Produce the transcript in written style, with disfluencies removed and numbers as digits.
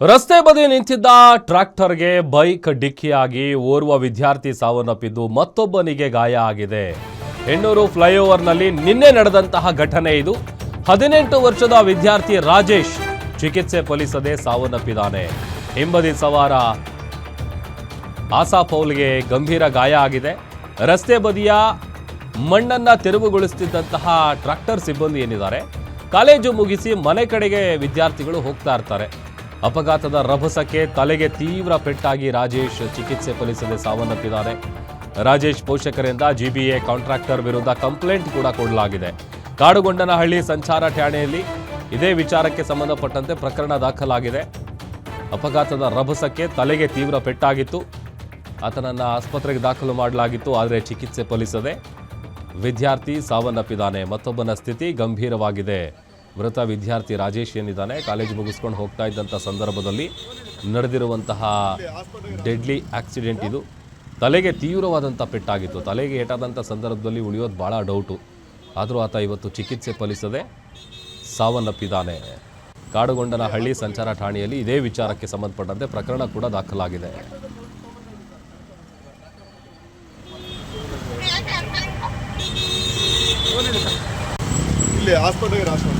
ರಸ್ತೆ ಬದಿ ನಿಂತಿದ್ದ ಟ್ರ್ಯಾಕ್ಟರ್ಗೆ ಬೈಕ್ ಡಿಕ್ಕಿಯಾಗಿ ಓರ್ವ ವಿದ್ಯಾರ್ಥಿ ಸಾವನ್ನಪ್ಪಿದ್ದು ಮತ್ತೊಬ್ಬನಿಗೆ ಗಾಯ ಆಗಿದೆ. ಹೆಣ್ಣೂರು ಫ್ಲೈಓವರ್ನಲ್ಲಿ ನಿನ್ನೆ ನಡೆದಂತಹ ಘಟನೆ ಇದು. 18 ವರ್ಷದ ವಿದ್ಯಾರ್ಥಿ ರಾಜೇಶ್ ಚಿಕಿತ್ಸೆ ಫಲಿಸದೆ ಸಾವನ್ನಪ್ಪಿದ್ದಾನೆ. ಹಿಂಬದಿ ಸವಾರ ಆಸಾಪೌಲ್ಗೆ ಗಂಭೀರ ಗಾಯ ಆಗಿದೆ. ರಸ್ತೆ ಬದಿಯ ಮಣ್ಣನ್ನ ತೆರವುಗೊಳಿಸುತ್ತಿದ್ದಂತಹ ಟ್ರ್ಯಾಕ್ಟರ್ ಸಿಬ್ಬಂದಿ ಏನಿದ್ದಾರೆ, ಕಾಲೇಜು ಮುಗಿಸಿ ಮನೆ ಕಡೆಗೆ ವಿದ್ಯಾರ್ಥಿಗಳು ಹೋಗ್ತಾ ಇರ್ತಾರೆ. ಅಪಘಾತದ ರಭಸಕ್ಕೆ ತಲೆಗೆ ತೀವ್ರ ಪೆಟ್ಟಾಗಿ ರಾಜೇಶ್ ಚಿಕಿತ್ಸೆ ಫಲಿಸದೆ ಸಾವನ್ನಪ್ಪಿದ್ದಾರೆ. ರಾಜೇಶ್ ಪೋಷಕರಿಂದ ಜಿಬಿಎ ಕಾಂಟ್ರಾಕ್ಟರ್ ವಿರುದ್ಧ ಕಂಪ್ಲೇಂಟ್ ಕೂಡ ಕೊಡಲಾಗಿದೆ. ಕಾಡುಗೊಂಡನಹಳ್ಳಿ ಸಂಚಾರ ಠಾಣೆಯಲ್ಲಿ ಇದೇ ವಿಚಾರಕ್ಕೆ ಸಂಬಂಧಪಟ್ಟಂತೆ ಪ್ರಕರಣ ದಾಖಲಾಗಿದೆ. ಅಪಘಾತದ ರಭಸಕ್ಕೆ ತಲೆಗೆ ತೀವ್ರ ಪೆಟ್ಟಾಗಿತ್ತು. ಆತನನ್ನು ಆಸ್ಪತ್ರೆಗೆ ದಾಖಲು ಮಾಡಲಾಗಿತ್ತು. ಆದರೆ ಚಿಕಿತ್ಸೆ ಫಲಿಸದೆ ವಿದ್ಯಾರ್ಥಿ ಸಾವನ್ನಪ್ಪಿದ್ದಾನೆ. ಮತ್ತೊಬ್ಬನ ಸ್ಥಿತಿ ಗಂಭೀರವಾಗಿದೆ. ಮೃತ ವಿದ್ಯಾರ್ಥಿ ರಾಜೇಶ್ ಏನಿದ್ದಾನೆ, ಕಾಲೇಜು ಮುಗಿಸ್ಕೊಂಡು ಹೋಗ್ತಾ ಇದ್ದಂಥ ಸಂದರ್ಭದಲ್ಲಿ ನಡೆದಿರುವಂತಹ ಡೆಡ್ಲಿ ಆಕ್ಸಿಡೆಂಟ್ ಇದು. ತಲೆಗೆ ತೀವ್ರವಾದಂಥ ಪೆಟ್ಟಾಗಿತ್ತು. ತಲೆಗೆ ಏಟಾದಂಥ ಸಂದರ್ಭದಲ್ಲಿ ಉಳಿಯೋದು ಭಾಳ ಡೌಟು. ಆದರೂ ಆತ ಇವತ್ತು ಚಿಕಿತ್ಸೆ ಫಲಿಸದೆ ಸಾವನ್ನಪ್ಪಿದ್ದಾನೆ. ಕಾಡುಗೊಂಡನಹಳ್ಳಿ ಸಂಚಾರ ಠಾಣೆಯಲ್ಲಿ ಇದೇ ವಿಚಾರಕ್ಕೆ ಸಂಬಂಧಪಟ್ಟಂತೆ ಪ್ರಕರಣ ಕೂಡ ದಾಖಲಾಗಿದೆ. ಇಲ್ಲಿ ಹಾಸ್ಪಿಟಲ್ಗೆ ರಾಷ್ಟ್ರ